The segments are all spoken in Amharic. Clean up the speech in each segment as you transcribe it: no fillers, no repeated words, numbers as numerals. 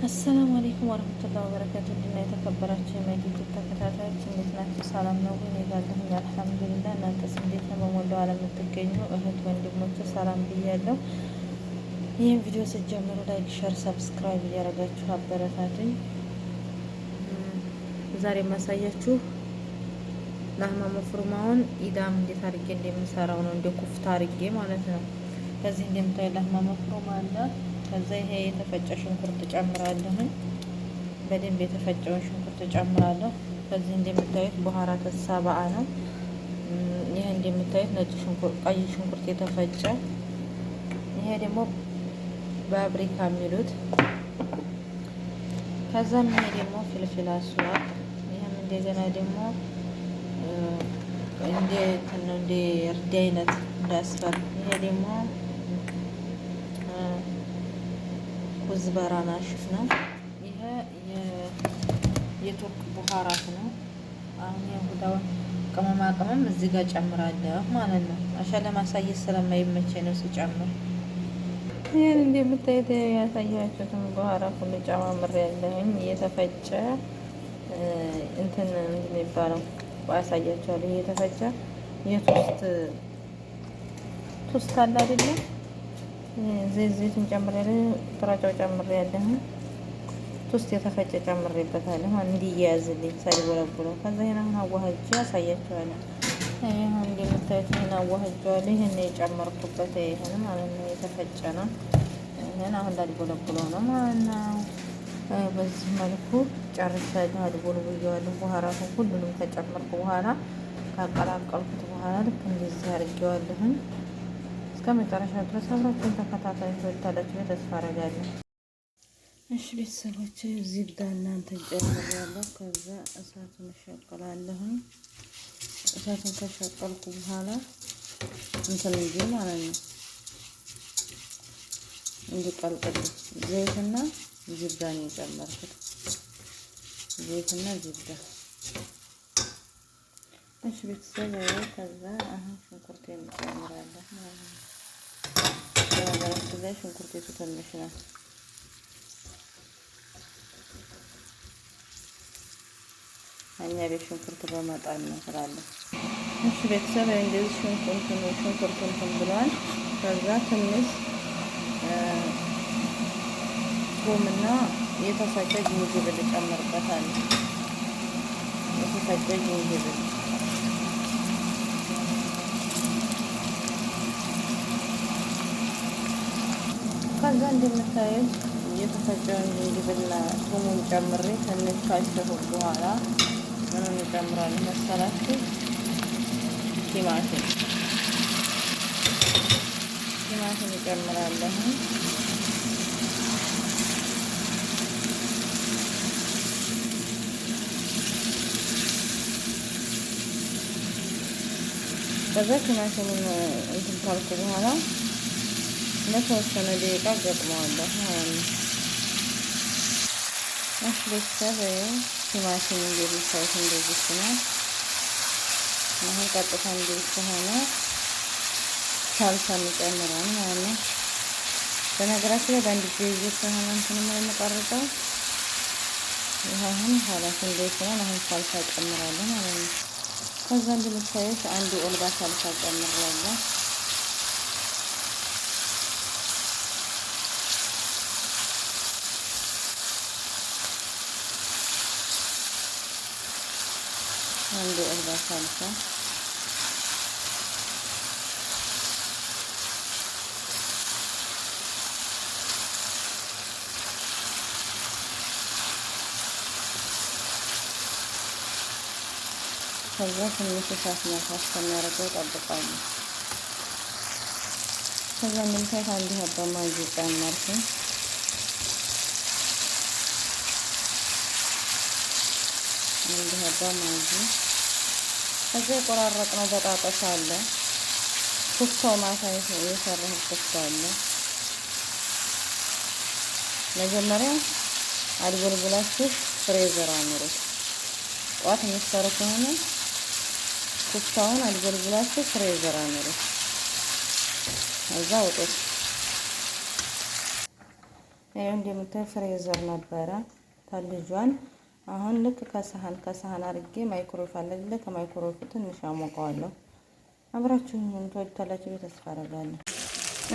አሰላሙ አለይኩም ወረህመቱላሂ ወበረካቱህ። እና የተከበራችሁ የመዲቱ ተከታታዮች እንዴት ናችሁ? ሰላም ነው ወይ? እኔ ጋር አለሁኝ አልሐምዱሊላህ። እናንተስ እንዴት ነው? በሞላው ዓለም የምትገኙ እህት ወንድሞች ሰላም ብያለሁ። ይህን ቪዲዮ ስትጀምሩ ላይክ፣ ሸር፣ ሰብስክራይብ እያደረጋችሁ አበረታቱኝ። ዛሬ የማሳያችሁ ላህማ መፍሩማውን ኢዳም እንዴት አድርጌ እንደምሰራው ነው። እንደ ኩፍታ አድርጌ ማለት ነው። ከዚህ እንደምታዩ ላህማ መፍሩማ አለ። ከዛ ይሄ የተፈጨ ሽንኩርት ጨምራለሁ። በደንብ የተፈጨውን ሽንኩርት ጨምራለሁ። ከዚህ እንደምታዩት በኋራት ሰባአ ነው። ይሄ እንደምታዩት ነጭ ሽንኩርት፣ ቀይ ሽንኩርት የተፈጨ። ይሄ ደግሞ በአብሪካ የሚሉት። ከዛም ይሄ ደግሞ ፍልፍል አስዋት። ይሄም እንደገና ደግሞ እንደ እርድ አይነት እንዳስፈር። ይሄ ደግሞ ኩዝበራ ናሽፍ ነው። ይሄ የቱርክ ቡሃራት ነው። አሁን የሁዳውን ቅመማ ቅመም እዚህ ጋር ጨምራለሁ ማለት ነው። አሻ ለማሳየት ስለማይመቸኝ ነው ስጨምር። ይሄን እንደምታዩት ያሳያችሁትን ቡሃራት ሁሉ ጨማምሬያለሁኝ። የተፈጨ እንትን ምንድን ነው የሚባለው? ያሳያችኋለሁ። ይሄ የተፈጨ ቱስት አለ አይደለም? ዘይቱን ጨምሬያለሁ። ጥራጫው ጨምሬያለሁ። ቱስት የተፈጨ ጨምሬበታለሁ እንዲያያዝልኝ ሳይጎለጉለው። ከዛ ይሄን አሁን አዋህጄ አሳያችኋለሁ። ይሄን እንደምታዩት ይሄን አዋህጄዋለሁ። ይሄን የጨመርኩበት ይሄን ማለት ነው የተፈጨ ነው። ይሄን አሁን ላልጎለጉለው ነው ማለት ነው። በዚህ መልኩ ጨርሻለሁ። አድቦልብዬዋለሁ። በኋራቱን ሁሉንም ከጨመርኩ በኋላ ካቀላቀልኩት በኋላ ልክ እንደዚህ አድርጌዋለሁኝ። እስከ መጨረሻ ድረስ አብራችሁን ተከታታይ ትወዳላችሁ ተስፋ አደርጋለሁ። እሺ ቤተሰቦች ዚብዳ እናንተ ጨምሬያለሁ። ከዛ እሳቱን እሸቅላለሁኝ። እሳቱን ከሸቀልኩ በኋላ እንትን እንጂ ማለት ነው እንዲቀልጥልኝ ዘይትና ዚብዳ ነው የጨመርኩት። ዘይትና ዚብዳ። እሺ ቤተሰብ ከዛ አሁን ሽንኩርት እንጨምራለን ማለት ነው። በነገራችን ላይ ሽንኩርቱ ትንሽ ነው። እኛ ቤት ሽንኩርት በመጠን ነው ስላለን። እሺ ቤተሰብ እንደዚህ ሽንኩርቱን ብሏል። ከዛ ትንሽ ቶምና የተፈጨ ዝንጅብል ጨምርበታለሁ። የተፈጨ ዝንጅብል ከዛ እንደምታዩት የተፈጨውን ዝንጅብልና ቶሙን ጨምሬ ትንሽ ካሸሁ በኋላ ምኑን እጨምራለሁ መሰላችሁ? ቲማቲም እጨምራለሁ። ከዛ ቲማቲሙን እንትን ካልኩ በኋላ ለተወሰነ ደቂቃ ገጥመዋለሁ ማለት ነው። እሺ ቤተሰብ ቲማቲም እንደሚታዩት እንደዚህ ነው። አሁን ቀጥታ እንደዚህ ከሆነ ሳልሳ እንጨምራለን ማለት ነው። በነገራችን ላይ በአንድ ጊዜ ከሆነ እንትን የምንቀርጸው ይሄ አሁን ኋላስ እንደዚህ ነው። አሁን ሳልሳ ጨምራለሁ ማለት ነው። ከዛ እንደምታዩት አንድ ኦልባ ሳልሳ ጨምራለሁ። አንድ ኦልባ ሳልሳ ከዛ ትንሽ እሳት ማሳት ከሚያደርገው ጠብቃለሁ። ከዛ እንደምታዩት አንድ ሀባ ማጂ ጨመርኩኝ። አንድ ሀባ ማጂ። ከዛ የቆራረጥነው በጣጥስ አለ። ኩፍታው ማታ የሰራሁት ኩፍታ አለ። መጀመሪያ አድቦልቡላችሁ ፍሬዘር አኑሩት። ጧት የሚሰሩ ከሆነ ኩፍታውን አድቦልቡላችሁ ፍሬዘር አኑሩት። ከዛ ወጡት ይኸው እንደምታዩ ፍሬዘር ነበረ ታልጇን። አሁን ልክ ከሰሃን አድርጌ ማይክሮዌቭ አለ ከማይክሮዌቭ ትንሽ አሞቀዋለሁ። አብራችሁን ትወዱታላችሁ ተስፋ አደርጋለሁ።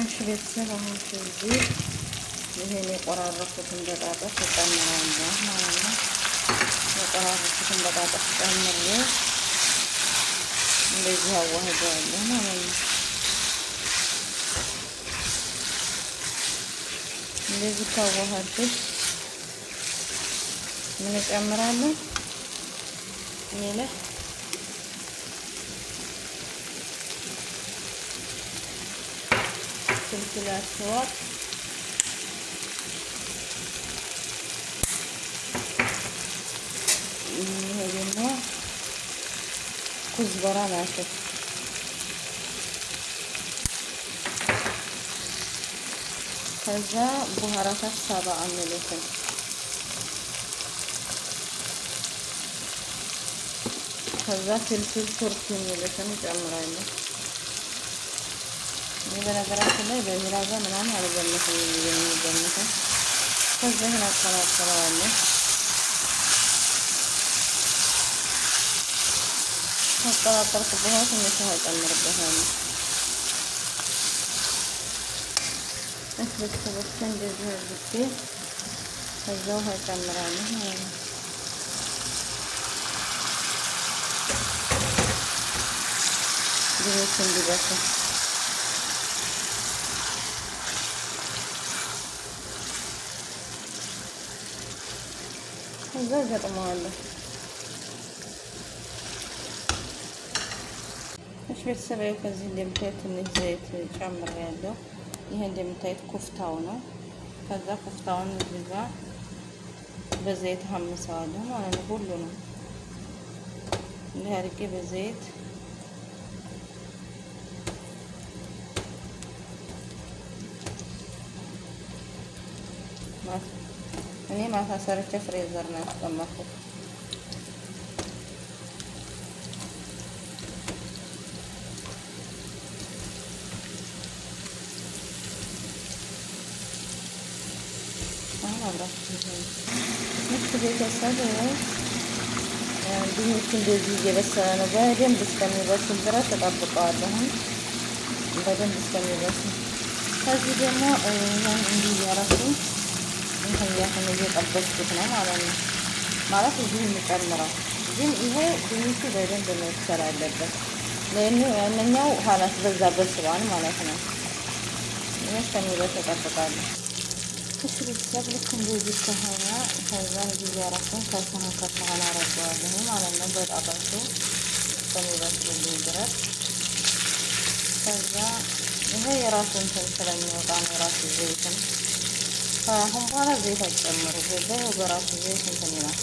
እሺ ቤተሰብ አሁን እዚህ ይሄን የቆራረኩትን በጣጣስ እጨምራለሁ ማለት ነው። የቆራረኩትን በጣጣስ ጨምሬ እንደዚህ አዋህደዋለሁ ማለት ነው። እንደዚህ ካዋሃድኩት ምን እጨምራለሁ? ሚልህ ፍልፍል አስዋጥ ይሄ ደግሞ ኩዝበራ ናቸው። ከዛ ቡሃራታት ሰባ አምልትን ከዛ ፍልፍል ቱርክ የሚሉትን እጨምራለሁ። ይህ በነገራችን ላይ በሚራጋ ምናምን አልገምትም የሚገምተው። ከዛ ይህን አቀላቅለዋለሁ። ካቀላቀልኩ በኋላ ትንሽ ውሃ እጨምርበታለሁ። ቤተሰቦች እንደዚህ አድርጌ ከዛ ውሃ እጨምራለሁ ማለት ነው። ድንች እንዲበስል ከዛ ገጥመዋለሁ። እሺ ቤተሰብ ከዚህ እንደምታዩት ትንሽ ዘይት ጨምሬያለሁ። ይሄ እንደምታዩት ኩፍታው ነው። ከዛ ኩፍታውን እዚህ ጋር በዘይት ሀምሰዋለሁ ማለት ነው። ሁሉንም እንዲህ አድርጌ በዘይት እኔ ማታ ሰርቼ ፍሬዘር ነው ያስቀመጥኩት። ቤተሰብ ድንቹ እንደዚህ እየበሰለ ነው። በደንብ እስከሚበስል ድረስ እጠብቀዋለሁ። በደንብ እስከሚበስል ከዚህ ደግሞ ይሄን እንዲህ እያረኩ እንትን እየጠበስኩት ነው ማለት ነው። ማለት እዚህ የምጨምረው ግን ይሄ ድንቹ በደንብ መብሰል አለበት። ያንኛው ኋላስ በዛ በስሏል ማለት ነው። ይሄ እስከሚበስል እጠብቃለሁ። እሺ ቤተሰብ ልክ እንደዚህ ከሆነ ከዛ እንደዚህ እያረኩኝ ከሰሃን አረገዋለሁ ማለት ነው። በጣጣሱ እስከሚበስልልኝ ድረስ ከዛ ይሄ የራሱ እንትን ስለሚወጣ ነው የራሱ ዘይትን አሁን በኋላ ዘይት አጨምሩ። በዛው በራሱ ዘይት እንትን ይላል።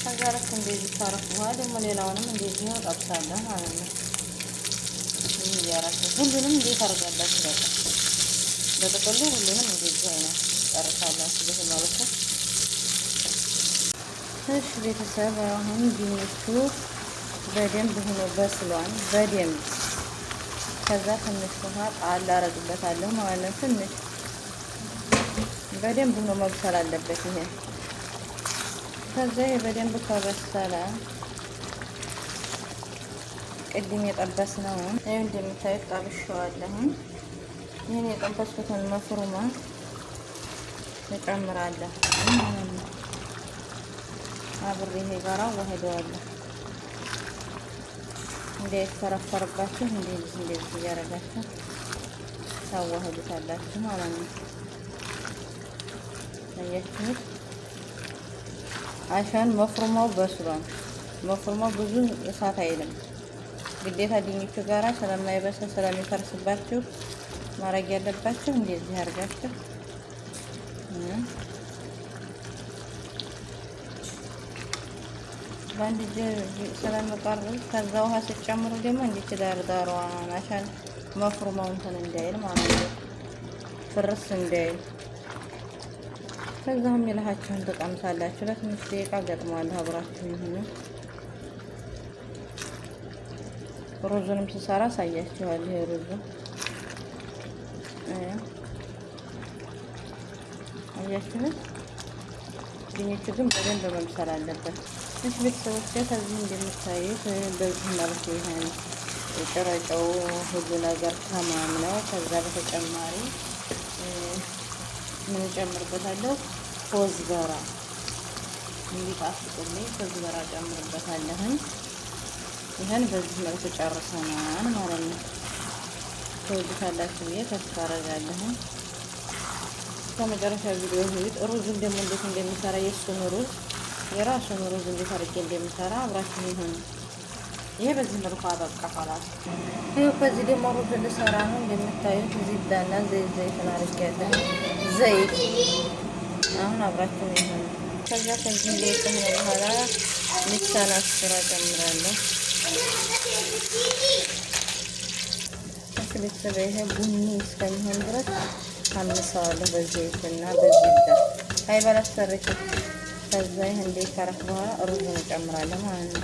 ከዛ ልክ እንደዚህ ካረኩ በኋላ ደግሞ ሌላውንም እንደዚህ ነው ጠብሳለሁ ማለት ነው። ይሄ እያረኩ ሁሉንም እንዴት አድርጋላችሁ በጥቅሉ ሁሉንም እንደዚህ አይነት ጨርሳላችሁ በዚህ መልኩ። እሺ ቤተሰብ አሁን ድንቹ በደንብ ሆኖ በስሏል። በደንብ ከዛ ትንሽ ውሃ ጣል አደርግበታለሁ ማለት ነው። ትንሽ በደንብ ሆኖ መብሰል አለበት ይሄ። ከዛ ይሄ በደንብ ከበሰለ ቅድም የጠበስነውን ይሄ እንደምታዩት ጠብሼዋለሁ። ይሄን የጠበስኩትን መፍሩማ እጨምራለሁ ማለት ነው። አብሬ ይሄ ጋራ ዋህደዋለሁ። እንዳይፈረፈርባችሁ እንደዚህ እያደረጋችሁ ታዋህዱታላችሁ ማለት ነው። አያችሁት? አሻን መፍሩማው በስሏል። መፍሩማው ብዙ እሳት አይልም። ግዴታ ድንቹ ጋራ ስለማይበስል ስለሚፈርስባችሁ ማድረግ ያለባችሁ እንደዚህ አድርጋችሁ በአንድ እጅ ስለምቀርብ ከዛ ውሃ ስትጨምሩ ደግሞ እንዲች ዳርዳሯን አሻን መፍሩማው እንትን እንዳይል ማለት ነው፣ ፍርስ እንዳይል። ከዛም የሚልሃችሁን ትቀምሳላችሁ። ለትንሽ ደቂቃ ገጥመዋለሁ አብራችሁ ይሁኑ። ሩዙንም ስሰራ አሳያችኋለሁ። ይሄ ሩዙ አያችሁት? ድንቹ ግን በደንብ መብሰል አለበት። እሺ ቤተሰቦች ከዚህ እንደምታዩት በዚህ መልኩ ይሄን ጭረጨው ሁሉ ነገር ተማም ነው። ከዛ በተጨማሪ ምን ጨምርበታለሁ? ኮዝበራ እንዲጣፍጥልኝ ኮዝበራ ጨምርበታለሁ። ይሄን በዚህ መልኩ ጨርሰናል ማለት ነው። ትወዱታላችሁ ብዬ ተስፋ አደርጋለሁ። ከመጨረሻ ቪዲዮ ሄድ ሩዙን ደግሞ እንዴት እንደሚሰራ የእሱን ሩዝ የራሱን ሩዝ እንዴት አድርጌ እንደሚሰራ አብራችሁ ይሁን። ይሄ በዚህ መልኩ አበቃ ኋላስ ይሄ ከዚህ ደግሞ ሩዝ ልሰራ ነው። እንደምታዩት ዚብዳና ዘይት አድርጌያለሁ። ዘይት አሁን አብራችሁ ይሁን። ከዛ ከዚህ እንደቆም በኋላ ሚክሳና ስራ ጨምራለሁ። ቤተሰብ ይሄ ቡኒ እስከሚሆን ድረስ አምሰዋለሁ በዘይትና በዚብዳ አይበላሽ ሰርቼ። ከዛ ይሄ እንዴት ካረክ በኋላ ሩዙን እጨምራለሁ ማለት ነው።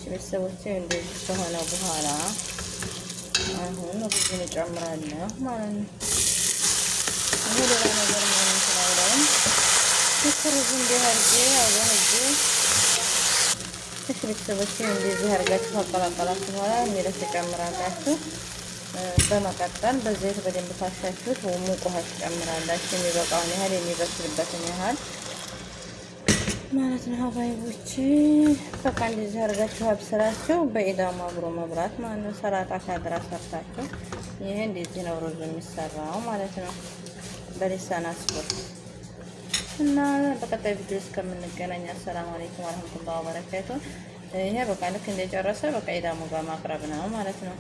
ቤተሰቦቼ እንደዚህ ከሆነ በኋላ አሁን ሩዙን እጨምራለሁ ማለት ነው። ይሄ ሌላ ነገር ማለት ነው። ሩዙ እንዲያርጌ አወህጄ እሺ ቤተሰቦቼ እንደዚህ አድርጋችሁ አቀላቀላችሁ በኋላ ሚረስ ትጨምራላችሁ። በመቀጠል በዘይት በደንብ ታሻችሁት ሙቅ ውሃ ትጨምራላችሁ። የሚበቃውን ያህል የሚበስልበትን ያህል ማለት ነው። ሀባይቦች በቃ እንደዚህ አድርጋችሁ አብስላችሁ በኢዳማ አብሮ መብላት ማለት ነው። ሰላጣ ካድራ ሰርታችሁ ይሄ እንደዚህ ነው ሩዝ የሚሰራው ማለት ነው። በሊሳን አስቦት እና በቀጣይ ቪዲዮ እስከምንገናኝ አሰላሙ አለይኩም ወራህመቱላሂ ወበረካቱ። ይሄ በቃ ልክ እንደጨረሰ በቃ ኢዳሙ ጋር ማቅረብ ነው ማለት ነው።